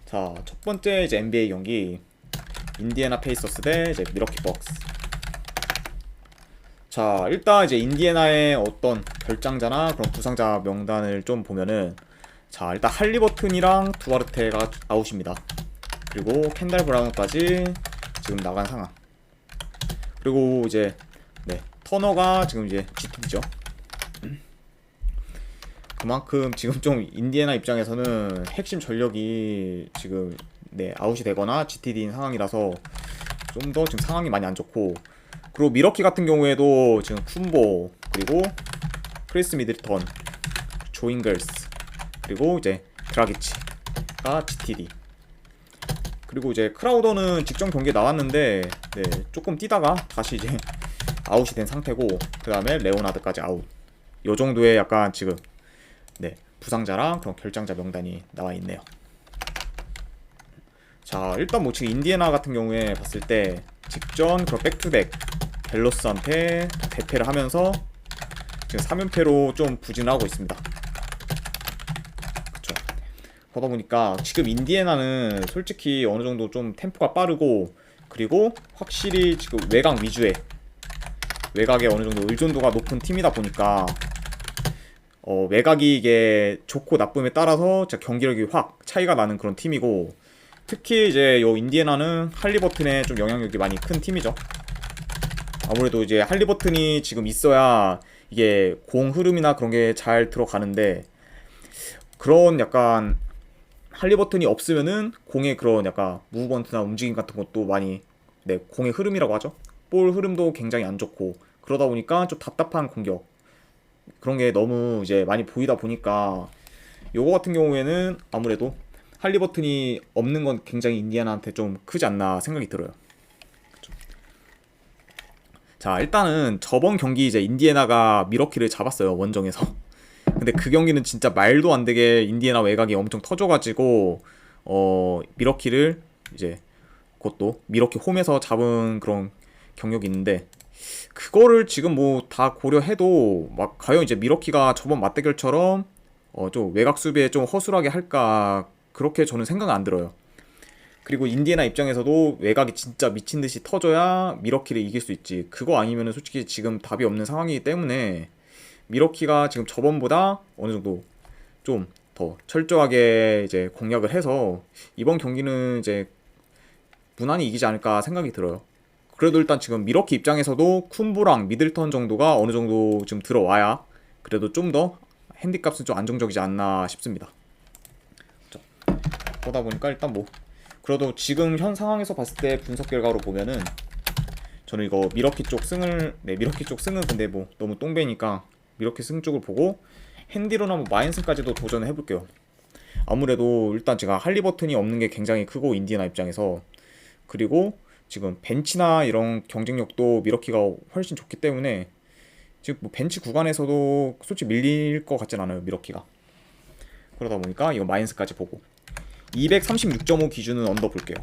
자, 첫 번째 이제 NBA 경기 인디애나 페이서스 대 이제 미러키 벅스. 자, 일단 이제 인디애나의 어떤 결장자나 그런 부상자 명단을 좀 보면은, 자, 일단 할리버튼이랑 두아르테가 아웃입니다. 그리고 켄달 브라운까지 지금 나간 상황. 그리고 이제 터너가 지금 이제 GTD죠. 그만큼 지금 좀 인디애나 입장에서는 핵심 전력이 지금 아웃이 되거나 GTD인 상황이라서 좀 더 지금 상황이 많이 안 좋고, 그리고 미러키 같은 경우에도 지금 쿤보, 그리고 크리스 미들턴, 조잉글스, 그리고 이제 드라기치가 GTD, 그리고 이제 크라우더는 직전 경기에 나왔는데 조금 뛰다가 다시 이제 아웃이 된 상태고, 그 다음에 레오나드까지 아웃. 요 정도의 약간 지금 부상자랑 그런 결장자 명단이 나와 있네요. 자, 일단 뭐 지금 인디애나 같은 경우에 봤을 때 직전 그런 백투백 댈러스한테 대패를 하면서 지금 3연패로 좀 부진하고 있습니다. 그쵸. 그러다 보니까 지금 인디애나는 솔직히 어느 정도 좀 템포가 빠르고, 그리고 확실히 지금 외곽 위주의, 외곽에 어느 정도 의존도가 높은 팀이다 보니까 외곽이 이게 좋고 나쁨에 따라서 진짜 경기력이 확 차이가 나는 그런 팀이고, 특히 이제 요 인디애나는 할리버튼의 좀 영향력이 많이 큰 팀이죠. 아무래도 이제 할리버튼이 지금 있어야 이게 공 흐름이나 그런 게 잘 들어가는데, 그런 약간 할리버튼이 없으면은 공의 그런 약간 무브먼트나 움직임 같은 것도 많이, 공의 흐름이라고 하죠. 볼 흐름도 굉장히 안 좋고, 그러다 보니까 좀 답답한 공격, 그런 게 너무 이제 많이 보이다 보니까 요거 같은 경우에는 아무래도 할리버튼이 없는 건 굉장히 인디애나한테 좀 크지 않나 생각이 들어요. 그쵸. 자, 일단은 저번 경기 이제 인디애나가 미러키를 잡았어요, 원정에서. 근데 그 경기는 진짜 말도 안 되게 인디애나 외곽이 엄청 터져가지고 미러키를 이제, 그것도 미러키 홈에서 잡은 그런 경력이 있는데, 그거를 지금 뭐 다 고려해도 막 과연 이제 미러키가 저번 맞대결처럼 좀 외곽 수비에 좀 허술하게 할까, 그렇게 저는 생각은 안 들어요. 그리고 인디애나 입장에서도 외곽이 진짜 미친 듯이 터져야 미러키를 이길 수 있지, 그거 아니면은 솔직히 지금 답이 없는 상황이기 때문에 미러키가 지금 저번보다 어느 정도 좀 더 철저하게 이제 공략을 해서 이번 경기는 이제 무난히 이기지 않을까 생각이 들어요. 그래도 일단 지금 미러키 입장에서도 쿤보랑 미들턴 정도가 어느 정도 좀 들어와야 그래도 좀 더 핸디값은 좀 안정적이지 않나 싶습니다. 자, 그러다 보니까 일단 뭐 그래도 지금 현 상황에서 봤을 때 분석 결과로 보면은 저는 이거 미러키 쪽 승을, 미러키 쪽 승은 근데 뭐 너무 똥배니까 미러키 승 쪽을 보고 핸디로나 뭐 마인슨까지도 도전을 해볼게요. 아무래도 일단 제가 할리버튼이 없는 게 굉장히 크고 인디애나 입장에서, 그리고 지금 벤치나 이런 경쟁력도 미러키가 훨씬 좋기 때문에 지금 뭐 벤치 구간에서도 솔직히 밀릴 것 같진 않아요, 미러키가. 그러다 보니까 이거 마인스까지 보고 236.5 기준은 언더 볼게요.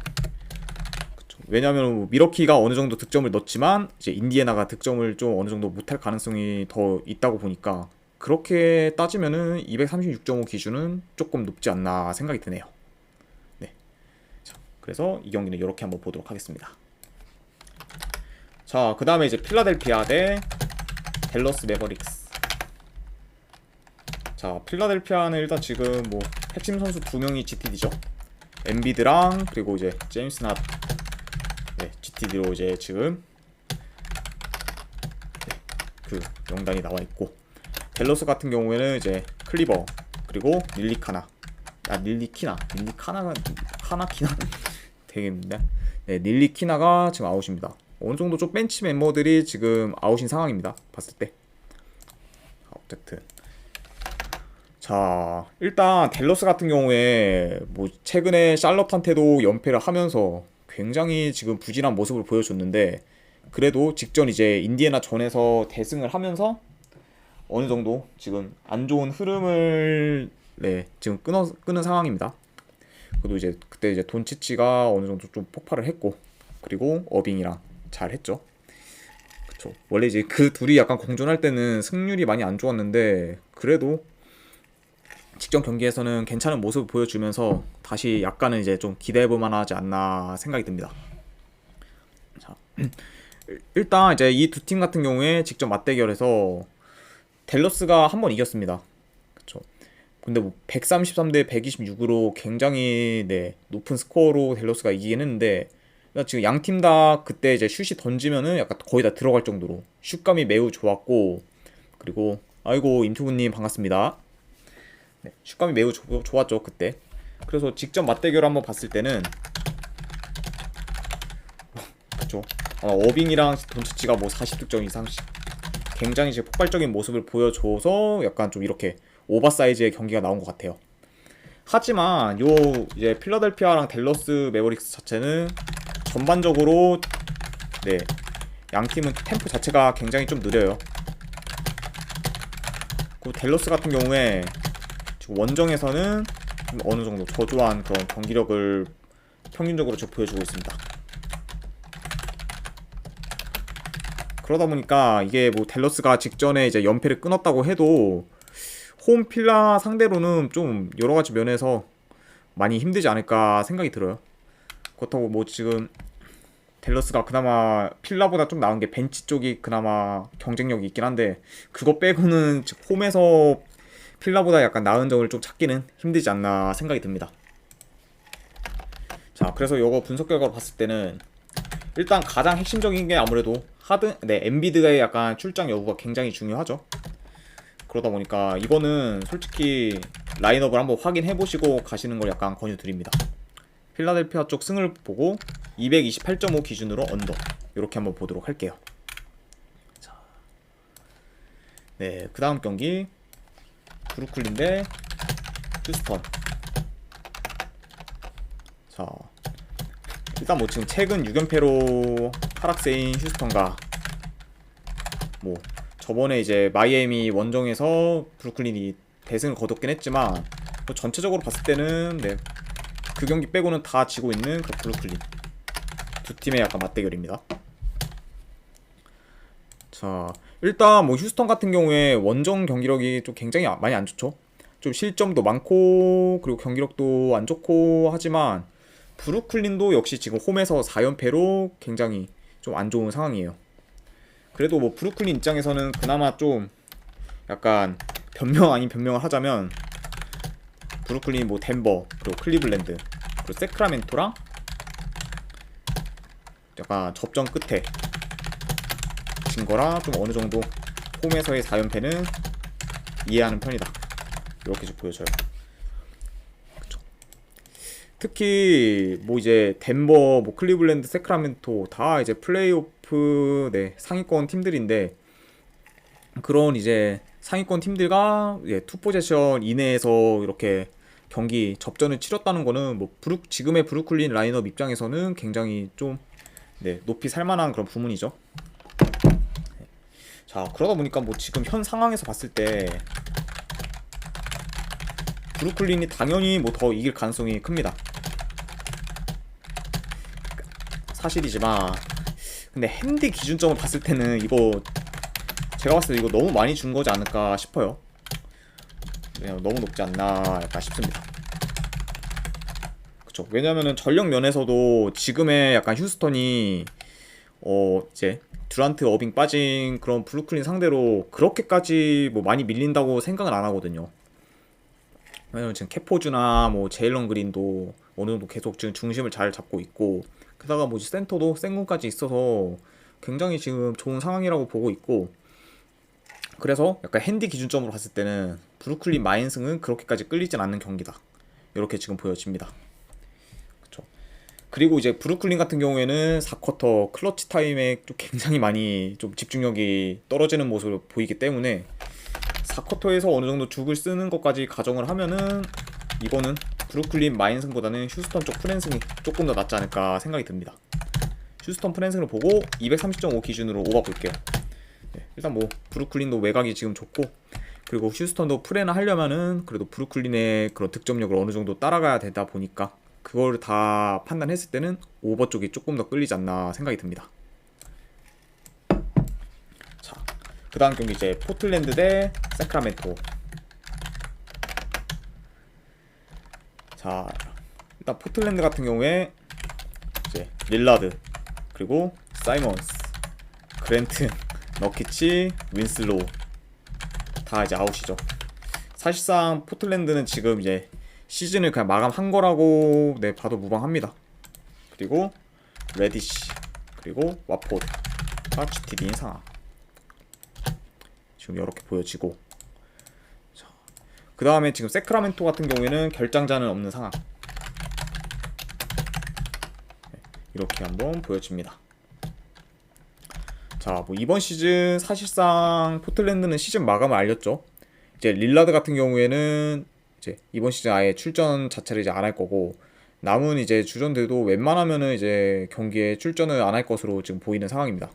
그쵸. 왜냐면 뭐 미러키가 어느 정도 득점을 넣지만 이제 인디애나가 득점을 좀 어느 정도 못할 가능성이 더 있다고 보니까, 그렇게 따지면은 236.5 기준은 조금 높지 않나 생각이 드네요. 네. 자, 그래서 이 경기는 이렇게 한번 보도록 하겠습니다. 자, 그 다음에 이제 필라델피아 대 댈러스 매버릭스. 자, 필라델피아는 일단 지금 뭐 핵심 선수 두 명이 GTD죠. 엠비드랑 그리고 이제 제임스 낫, GTD로 이제 지금 그 명단이 나와 있고, 댈러스 같은 경우에는 이제 클리버, 그리고 릴리카나, 릴리카나가 하나키나 되겠는데, 릴리키나가 지금 아웃입니다. 어느 정도 좀 벤치 멤버들이 지금 아웃인 상황입니다, 봤을 때. 어쨌든 자, 일단 댈러스 같은 경우에 뭐 최근에 샬럿한테도 연패를 하면서 굉장히 지금 부진한 모습을 보여줬는데, 그래도 직전 이제 인디애나 전에서 대승을 하면서 어느 정도 지금 안 좋은 흐름을 지금 끊은 상황입니다. 그래도 이제 그때 이제 돈치치가 어느 정도 좀 폭발을 했고, 그리고 어빙이랑 잘 했죠. 그쵸. 원래 이제 그 둘이 약간 공존할 때는 승률이 많이 안 좋았는데, 그래도 직전 경기에서는 괜찮은 모습을 보여주면서 다시 약간은 이제 좀 기대해볼 만하지 않나 생각이 듭니다. 자, 일단 이제 이 두 팀 같은 경우에 직접 맞대결에서 댈러스가 한 번 이겼습니다. 그쵸. 근데 뭐 133대 126으로 굉장히 높은 스코어로 댈러스가 이기긴 했는데, 지금 양 팀 다 그때 이제 슛이 던지면은 약간 거의 다 들어갈 정도로 슛감이 매우 좋았고, 그리고 아이고 임투구님 반갑습니다. 네, 슛감이 매우 좋았죠 그때. 그래서 직접 맞대결 한번 봤을 때는 그쵸, 어빙이랑 돈치치가 뭐 40득점 이상씩 굉장히 이제 폭발적인 모습을 보여줘서 약간 좀 이렇게 오버사이즈의 경기가 나온 것 같아요. 하지만 요 이제 필라델피아랑 댈러스 매버릭스 자체는 전반적으로 양 팀은 템포 자체가 굉장히 좀 느려요. 그 댈러스 같은 경우에 지금 원정에서는 어느 정도 저조한 그런 경기력을 평균적으로 좀 보여주고 있습니다. 그러다 보니까 이게 뭐 댈러스가 직전에 이제 연패를 끊었다고 해도 홈 필라 상대로는 좀 여러 가지 면에서 많이 힘들지 않을까 생각이 들어요. 그렇다고 뭐 지금 댈러스가 그나마 필라보다 좀 나은 게 벤치 쪽이 그나마 경쟁력이 있긴 한데, 그거 빼고는 홈에서 필라보다 약간 나은 점을 좀 찾기는 힘들지 않나 생각이 듭니다. 자, 그래서 이거 분석 결과로 봤을 때는 일단 가장 핵심적인 게 아무래도 엔비드의 약간 출장 여부가 굉장히 중요하죠. 그러다 보니까 이거는 솔직히 라인업을 한번 확인해 보시고 가시는 걸 약간 권유드립니다. 필라델피아 쪽 승을 보고 228.5 기준으로 언더 이렇게 한번 보도록 할게요. 자, 네, 그 다음 경기 브루클린 대 휴스턴. 자, 일단 뭐 지금 최근 6연패로 하락세인 휴스턴과 뭐 저번에 이제 마이애미 원정에서 브루클린이 대승을 거뒀긴 했지만 뭐 전체적으로 봤을 때는 그 경기 빼고는 다 지고 있는 그 브루클린 두 팀의 약간 맞대결입니다. 자, 일단 뭐 휴스턴 같은 경우에 원정 경기력이 좀 굉장히 많이 안 좋죠. 좀 실점도 많고 그리고 경기력도 안 좋고 하지만 브루클린도 역시 지금 홈에서 4연패로 굉장히 좀 안 좋은 상황이에요. 그래도 뭐 브루클린 입장에서는 그나마 좀 약간 변명 아닌 변명을 하자면 브루클린 뭐 덴버 그리고 클리블랜드 그리고 세크라멘토랑 약간 접전 끝에 진 거라 좀 어느 정도 홈에서의 4연패는 이해하는 편이다, 이렇게 좀 보여져요. 그쵸. 특히 뭐 이제 덴버, 뭐 클리블랜드, 세크라멘토 다 이제 플레이오프 상위권 팀들인데, 그런 이제 상위권 팀들과 투포제션 이내에서 이렇게 경기 접전을 치렀다는 거는 뭐 지금의 브루클린 라인업 입장에서는 굉장히 좀 높이 살만한 그런 부문이죠. 자, 그러다 보니까 뭐 지금 현 상황에서 봤을 때 브루클린이 당연히 뭐 더 이길 가능성이 큽니다. 사실이지만 근데 핸디 기준점을 봤을 때는 이거 제가 봤을 때 이거 너무 많이 준 거지 않을까 싶어요. 그냥 너무 높지 않나 약간 싶습니다. 그쵸. 왜냐면은 전력 면에서도 지금의 약간 휴스턴이 이제 듀란트 어빙 빠진 그런 브루클린 상대로 그렇게까지 뭐 많이 밀린다고 생각은 안 하거든요. 왜냐면 지금 캐포즈나 뭐 제일런 그린도 어느 정도 계속 지금 중심을 잘 잡고 있고, 게다가 뭐 센터도 생군까지 있어서 굉장히 지금 좋은 상황이라고 보고 있고, 그래서 약간 핸디 기준점으로 봤을 때는 브루클린 마인승은 그렇게까지 끌리진 않는 경기다, 이렇게 지금 보여집니다. 그쵸. 그리고 이제 브루클린 같은 경우에는 4쿼터 클러치 타임에 좀 굉장히 많이 좀 집중력이 떨어지는 모습을 보이기 때문에 4쿼터에서 어느 정도 죽을 쓰는 것까지 가정을 하면은 이거는 브루클린 마인승보다는 휴스턴 쪽 프랜승이 조금 더 낫지 않을까 생각이 듭니다. 휴스턴 프랜승을 보고 230.5 기준으로 오바 볼게요. 일단 뭐 브루클린도 외곽이 지금 좋고, 그리고 휴스턴도 프레나 하려면은 그래도 브루클린의 그런 득점력을 어느 정도 따라가야 되다 보니까 그걸 다 판단했을 때는 오버 쪽이 조금 더 끌리지 않나 생각이 듭니다. 자, 그 다음 경기 이제 포틀랜드 대 세크라멘토. 자, 일단 포틀랜드 같은 경우에 이제 릴라드, 그리고 사이먼스, 그랜튼, 너키치, 윈슬로우 다 이제 아웃이죠. 사실상 포틀랜드는 지금 이제 시즌을 그냥 마감한 거라고 네 봐도 무방합니다. 그리고 레디시, 그리고 와포드가 GTD인 상황 지금 이렇게 보여지고, 그 다음에 지금 세크라멘토 같은 경우에는 결장자는 없는 상황 이렇게 한번 보여집니다. 자, 뭐 이번 시즌 사실상 포틀랜드는 시즌 마감을 알렸죠. 이제 릴라드 같은 경우에는 이제 이번 시즌 아예 출전 자체를 이제 안 할 거고, 남은 이제 주전들도 웬만하면은 이제 경기에 출전을 안 할 것으로 지금 보이는 상황입니다.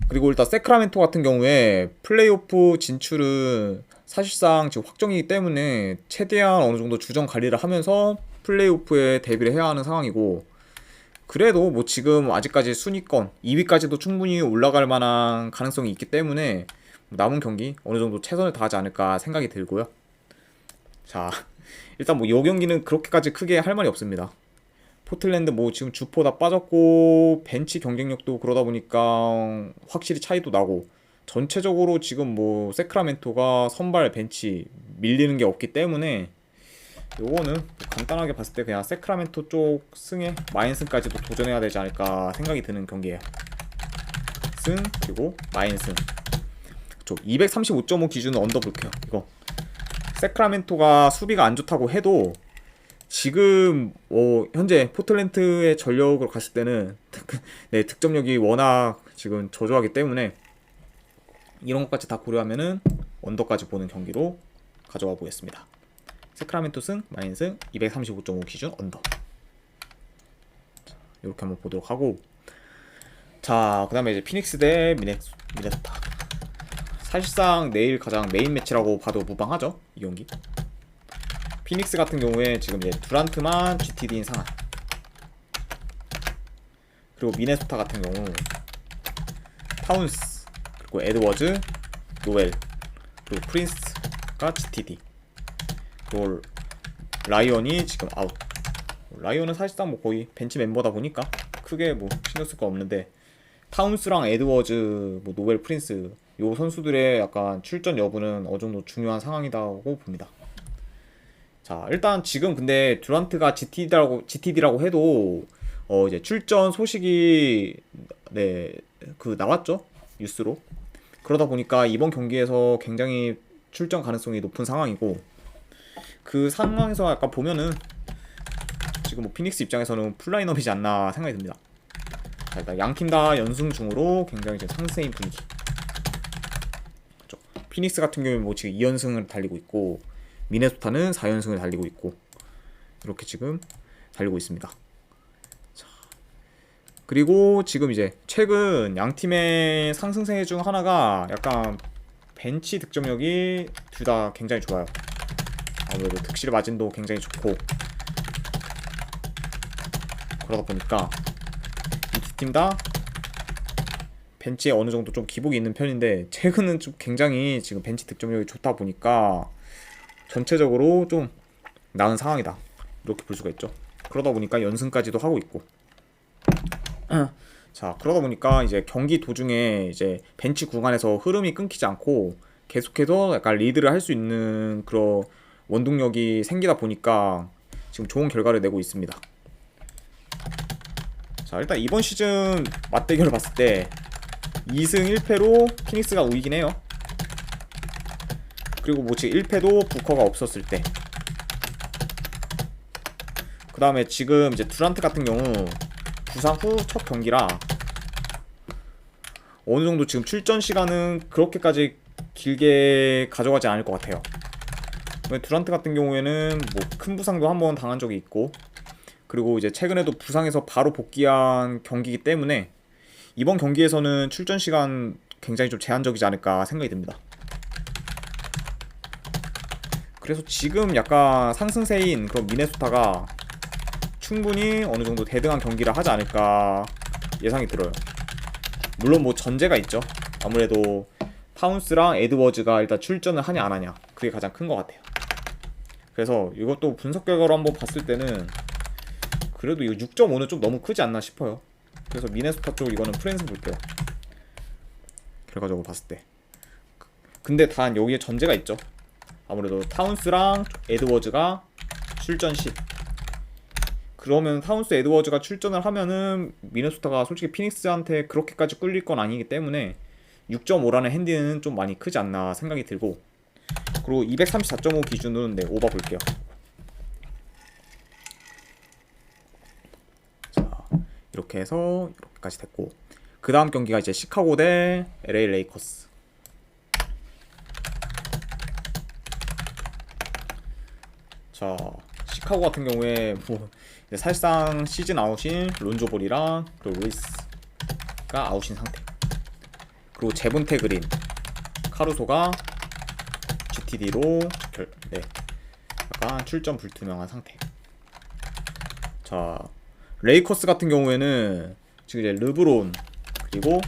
그리고 일단 세크라멘토 같은 경우에 플레이오프 진출은 사실상 지금 확정이기 때문에 최대한 어느 정도 주전 관리를 하면서 플레이오프에 대비를 해야 하는 상황이고, 그래도 뭐 지금 아직까지 순위권 2위까지도 충분히 올라갈 만한 가능성이 있기 때문에 남은 경기 어느 정도 최선을 다하지 않을까 생각이 들고요. 자, 일단 뭐 이 경기는 그렇게까지 크게 할 말이 없습니다. 포틀랜드 뭐 지금 주포 다 빠졌고 벤치 경쟁력도 그러다 보니까 확실히 차이도 나고, 전체적으로 지금 뭐 세크라멘토가 선발 벤치 밀리는 게 없기 때문에 요거는 뭐 간단하게 봤을 때 그냥 세크라멘토 쪽 승에 마인승까지도 도전해야 되지 않을까 생각이 드는 경기예요. 승 그리고 마인승 235.5 기준은 언더 볼게요. 이거 세크라멘토가 수비가 안 좋다고 해도 지금 현재 포틀랜드의 전력으로 갔을 때는 네, 득점력이 워낙 지금 저조하기 때문에 이런 것까지 다 고려하면은 언더까지 보는 경기로 가져와 보겠습니다. 세크라멘토 승, 마인승 235.5 기준 언더. 이렇게 한번 보도록 하고, 자, 그 다음에 이제 피닉스 대 미네소타. 사실상 내일 가장 메인 매치라고 봐도 무방하죠, 이 경기. 피닉스 같은 경우에 지금 이제 두란트만 GTD인 상황. 그리고 미네소타 같은 경우 타운스, 그리고 에드워즈, 노엘, 그리고 프린스가 GTD. 그리고 라이언이 지금 아웃. 라이언은 사실상 뭐 거의 벤치 멤버다 보니까 크게 뭐 신경 쓸 거 없는데, 타운스랑 에드워즈, 뭐 노엘, 프린스 요 선수들의 약간 출전 여부는 어느 정도 중요한 상황이라고 봅니다. 자, 일단 지금 근데 듀란트가 GTD라고 해도 이제 출전 소식이 네, 나왔죠, 뉴스로. 그러다 보니까 이번 경기에서 굉장히 출전 가능성이 높은 상황이고, 그 상황에서 약간 보면은 지금 뭐 피닉스 입장에서는 풀라인업이지 않나 생각이 듭니다. 자, 일단 양팀 다 연승 중으로 굉장히 이제 상승인 분위기. 그렇죠? 피닉스 같은 경우는 뭐 지금 2연승을 달리고 있고, 미네소타는 4연승을 달리고 있고, 이렇게 지금 달리고 있습니다. 자, 그리고 지금 이제 최근 양팀의 상승세 중 하나가 약간 벤치 득점력이 둘 다 굉장히 좋아요. 아무래도 득실 마진도 굉장히 좋고, 그러다 보니까 이 두 팀 다 벤치에 어느 정도 좀 기복이 있는 편인데, 최근은 좀 굉장히 지금 벤치 득점력이 좋다 보니까 전체적으로 좀 나은 상황이다, 이렇게 볼 수가 있죠. 그러다 보니까 연승까지도 하고 있고. 자, 그러다 보니까 이제 경기 도중에 이제 벤치 구간에서 흐름이 끊기지 않고 계속해서 약간 리드를 할 수 있는 그런 원동력이 생기다 보니까 지금 좋은 결과를 내고 있습니다. 자, 일단 이번 시즌 맞대결을 봤을 때 2승 1패로 피닉스가 우위긴 해요. 그리고 뭐 지금 1패도 부커가 없었을 때. 그 다음에 지금 이제 듀란트 같은 경우 부상 후 첫 경기라 어느 정도 지금 출전 시간은 그렇게까지 길게 가져가지 않을 것 같아요. 듀란트 같은 경우에는 뭐 큰 부상도 한번 당한 적이 있고, 그리고 이제 최근에도 부상에서 바로 복귀한 경기이기 때문에 이번 경기에서는 출전 시간 굉장히 좀 제한적이지 않을까 생각이 듭니다. 그래서 지금 약간 상승세인 그런 미네소타가 충분히 어느 정도 대등한 경기를 하지 않을까 예상이 들어요. 물론 뭐 전제가 있죠. 아무래도 타운스랑 에드워즈가 일단 출전을 하냐 안 하냐, 그게 가장 큰 것 같아요. 그래서 이것도 분석 결과로 한번 봤을 때는 그래도 이거 6.5는 좀 너무 크지 않나 싶어요. 그래서 미네소타 쪽 이거는 프랜스 볼게요. 결과적으로 봤을 때. 근데 단 여기에 전제가 있죠. 아무래도 타운스랑 에드워즈가 출전 시, 그러면 타운스 에드워즈가 출전을 하면은 미네소타가 솔직히 피닉스한테 그렇게까지 끌릴 건 아니기 때문에 6.5라는 핸디는 좀 많이 크지 않나 생각이 들고, 그리고 234.5 기준으로는 네, 오버 볼게요. 자, 이렇게 해서 이렇게까지 됐고, 그 다음 경기가 이제 시카고 대 LA 레이커스. 자, 시카고 같은 경우에 뭐 사실상 시즌 아웃인 론조볼이랑 그리고 루이스가 아웃인 상태, 그리고 제본테 그린, 카루소가 GTD로 네, 약간 출전 불투명한 상태. 자, 레이커스 같은 경우에는 지금 이제 르브론 그리고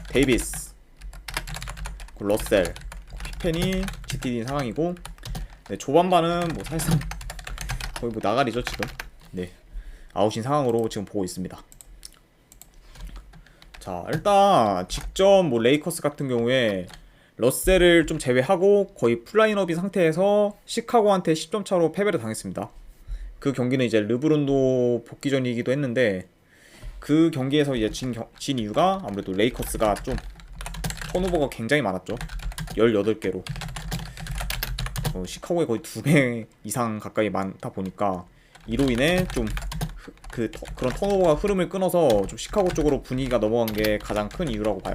데이비스, 러셀, 피펜이 GTD인 상황이고, 네, 조반반은 뭐 사실상 거의 뭐 나가리죠 지금. 네, 아웃인 상황으로 지금 보고 있습니다. 자, 일단 직접 뭐 레이커스 같은 경우에 러셀을 좀 제외하고 거의 풀라인업인 상태에서 시카고한테 10점 차로 패배를 당했습니다. 그 경기는 이제 르브론도 복귀전이기도 했는데, 그 경기에서 이제 진 이유가 아무래도 레이커스가 좀 턴오버가 굉장히 많았죠. 18개로. 시카고에 거의 2배 이상 가까이 많다 보니까 이로 인해 좀 그런 턴오버가 흐름을 끊어서 좀 시카고 쪽으로 분위기가 넘어간 게 가장 큰 이유라고 봐요.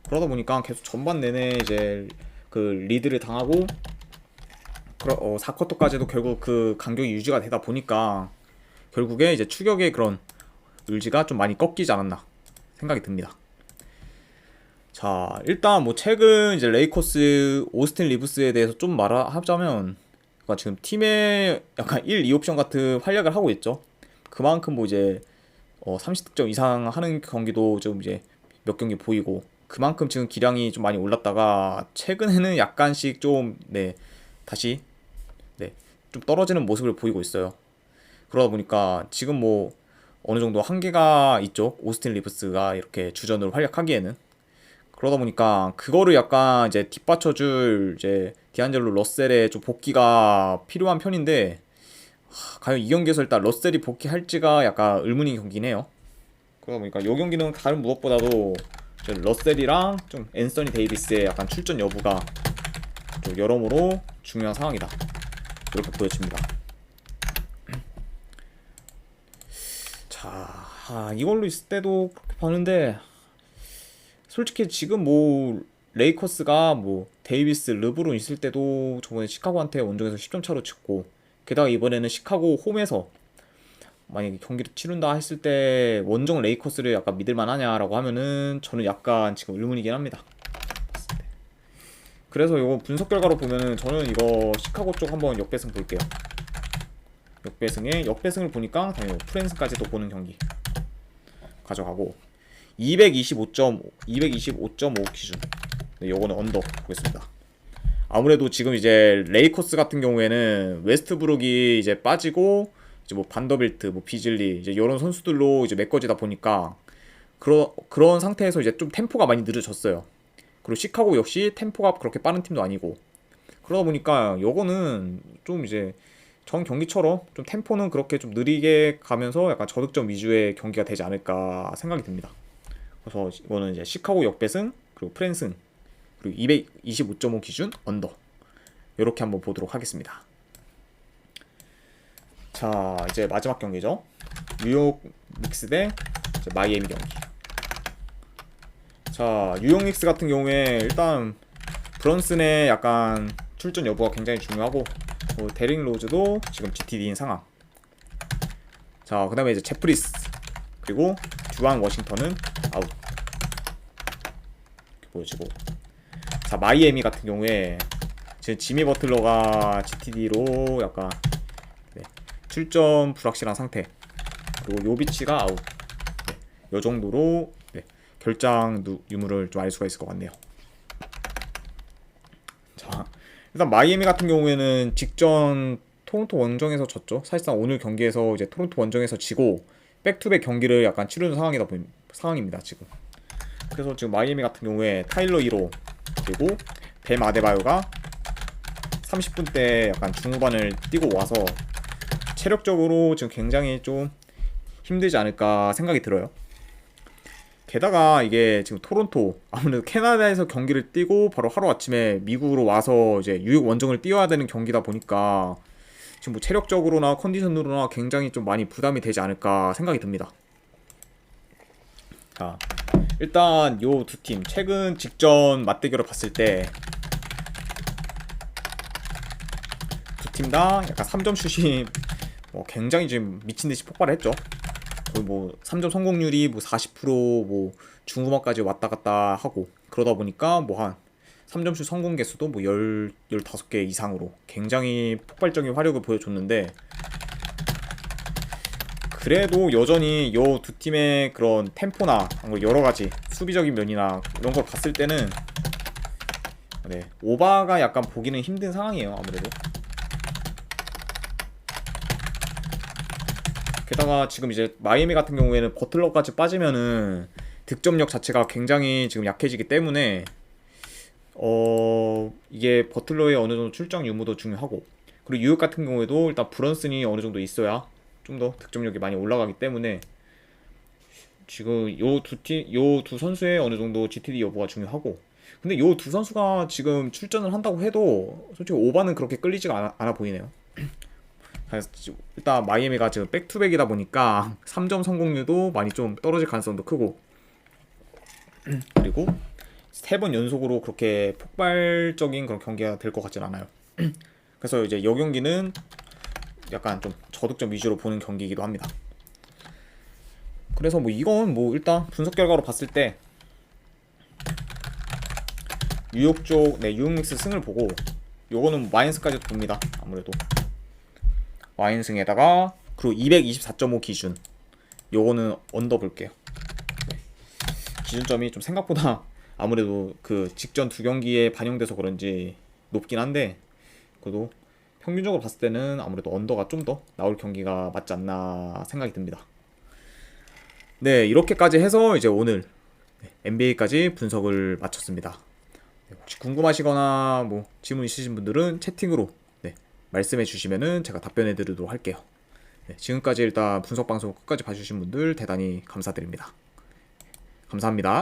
그러다 보니까 계속 전반 내내 이제 그 리드를 당하고 4쿼터까지도 결국 그 간격이 유지가 되다 보니까 결국에 이제 추격의 그런 의지가 좀 많이 꺾이지 않았나 생각이 듭니다. 자, 일단 뭐 최근 이제 레이커스 오스틴 리브스에 대해서 좀 말하자면, 그러니까 지금 팀의 약간 1, 2옵션 같은 활약을 하고 있죠. 그만큼 뭐 이제 30득점 이상 하는 경기도 좀 이제 몇 경기 보이고, 그만큼 지금 기량이 좀 많이 올랐다가 최근에는 약간씩 좀 네, 다시 네, 좀 떨어지는 모습을 보이고 있어요. 그러다 보니까 지금 뭐 어느 정도 한계가 있죠. 오스틴 리브스가 이렇게 주전으로 활약하기에는. 그러다 보니까 그거를 약간 이제 뒷받쳐줄 이제 디안젤로 러셀의 좀 복귀가 필요한 편인데, 과연 이 경기에서 일단 러셀이 복귀할지가 약간 의문인 경기긴 해요. 그러다 보니까 이 경기는 다른 무엇보다도 러셀이랑 좀 앤서니 데이비스의 약간 출전 여부가 좀 여러모로 중요한 상황이다, 이렇게 보여집니다. 자, 이걸로 있을 때도 그렇게 봤는데, 솔직히 지금 뭐 레이커스가 뭐 데이비스, 르브론 있을 때도 저번에 시카고한테 원정에서 10점 차로 쳤고, 게다가 이번에는 시카고 홈에서 만약에 경기를 치른다 했을 때 원정 레이커스를 약간 믿을만 하냐라고 하면은 저는 약간 지금 의문이긴 합니다. 그래서 이거 분석 결과로 보면은 저는 이거 시카고 쪽 한번 역배승 볼게요. 역배승을 보니까 당연히 프랜스까지도 보는 경기 가져가고, 225.5 기준. 네, 요거는 언더 보겠습니다. 아무래도 지금 이제 레이커스 같은 경우에는 웨스트브룩이 이제 빠지고 이제 뭐 반더빌트, 뭐 비즐리 이제 이런 선수들로 이제 메꿔지다 보니까 그런 상태에서 이제 좀 템포가 많이 느려졌어요. 그리고 시카고 역시 템포가 그렇게 빠른 팀도 아니고, 그러다 보니까 요거는 좀 이제 전 경기처럼 좀 템포는 그렇게 좀 느리게 가면서 약간 저득점 위주의 경기가 되지 않을까 생각이 듭니다. 그래서 이거는 이제 시카고 역배승, 그리고 프랜승, 그리고 225.5 기준 언더, 이렇게 한번 보도록 하겠습니다. 자, 이제 마지막 경기죠. 뉴욕 닉스 대 마이애미 경기. 자, 뉴욕 닉스 같은 경우에 일단 브런슨의 약간 출전 여부가 굉장히 중요하고, 데릭 로즈도 지금 GTD인 상황. 자, 그 다음에 이제 제프리스 그리고 주한 워싱턴은 아웃, 이렇게 보여지고. 자, 마이애미 같은 경우에 지금 지미 버틀러가 GTD로 약간 네, 출전 불확실한 상태, 그리고 요비치가 아웃. 네, 요 정도로 네, 결장 유무를 좀 알 수가 있을 것 같네요. 일단 마이애미 같은 경우에는 직전 토론토 원정에서 졌죠. 사실상 오늘 경기에서 이제 토론토 원정에서 지고 백투백 경기를 약간 치르는 상황입니다 지금. 그래서 지금 마이애미 같은 경우에 타일러 1호 그리고 뱀 아데바요가 30분 대 약간 중후반을 뛰고 와서 체력적으로 지금 굉장히 좀 힘들지 않을까 생각이 들어요. 게다가 이게 지금 토론토 아무래도 캐나다에서 경기를 뛰고 바로 하루아침에 미국으로 와서 이제 뉴욕 원정을 뛰어야 되는 경기다 보니까 지금 뭐 체력적으로나 컨디션으로나 굉장히 좀 많이 부담이 되지 않을까 생각이 듭니다. 자, 일단 요 두 팀 최근 직전 맞대결을 봤을 때 두 팀 다 약간 3점 슛이 뭐 굉장히 지금 미친듯이 폭발했죠. 거의 뭐 3점 성공률이 뭐 40%뭐 중후반까지 왔다 갔다 하고 그러다 보니까 뭐 한 3점 슛 성공 개수도 뭐 15개 이상으로 굉장히 폭발적인 화력을 보여줬는데, 그래도 여전히 요 두 팀의 그런 템포나 여러 가지 수비적인 면이나 이런 걸 봤을 때는 네, 오바가 약간 보기는 힘든 상황이에요. 아무래도 게다가 지금 이제 마이애미 같은 경우에는 버틀러까지 빠지면은 득점력 자체가 굉장히 지금 약해지기 때문에 이게 버틀러의 어느 정도 출장 유무도 중요하고, 그리고 뉴욕 같은 경우에도 일단 브런슨이 어느 정도 있어야 좀 더 득점력이 많이 올라가기 때문에 지금 요 두 선수의 어느 정도 GTD 여부가 중요하고, 근데 요 두 선수가 지금 출전을 한다고 해도 솔직히 오바는 그렇게 끌리지가 않아 보이네요. 그래서 일단 마이애미가 지금 백투백이다 보니까 3점 성공률도 많이 좀 떨어질 가능성도 크고, 그리고 3번 연속으로 그렇게 폭발적인 그런 경기가 될 것 같진 않아요. 그래서 이제 여 경기는 약간 좀 저득점 위주로 보는 경기이기도 합니다. 그래서 뭐 이건 뭐 일단 분석 결과로 봤을 때 뉴욕 쪽, 네, 뉴욕 닉스 승을 보고 요거는 마인스까지 봅니다. 아무래도 마인승에다가 그리고 224.5 기준, 요거는 언더 볼게요. 네. 기준점이 좀 생각보다 아무래도 그 직전 두 경기에 반영돼서 그런지 높긴 한데, 그래도 평균적으로 봤을 때는 아무래도 언더가 좀 더 나올 경기가 맞지 않나 생각이 듭니다. 네, 이렇게까지 해서 이제 오늘 NBA까지 분석을 마쳤습니다. 혹시 궁금하시거나 뭐 질문 있으신 분들은 채팅으로 말씀해 주시면은 제가 답변해 드리도록 할게요. 네, 지금까지 일단 분석 방송 끝까지 봐주신 분들 대단히 감사드립니다. 감사합니다.